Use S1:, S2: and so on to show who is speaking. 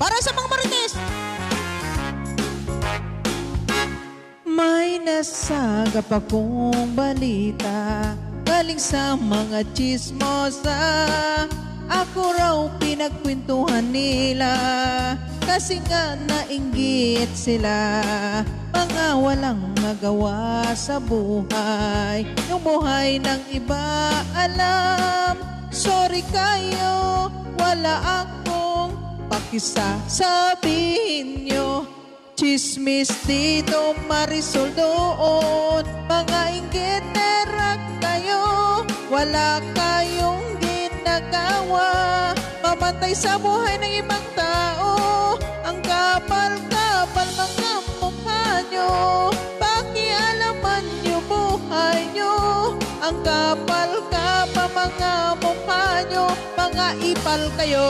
S1: Para sa mga marites.
S2: May nasagap akong balita galing sa mga chismosa. Ako raw pinagkwentuhan nila kasi nga nainggit sila. Mga walang magawa sa buhay, yung buhay ng iba alam. Sorry kayo, wala akong pakisasabihin nyo. Chismis dito, Marisol doon. Mga inggitera kayo, wala kayong ginagawa. Mamantay sa buhay ng ibang tao. Ang kapal-kapal mga mukha nyo. Pakialaman nyo buhay nyo. Ang kapal-kapal mga mukha nyo. Mga ipal kayo.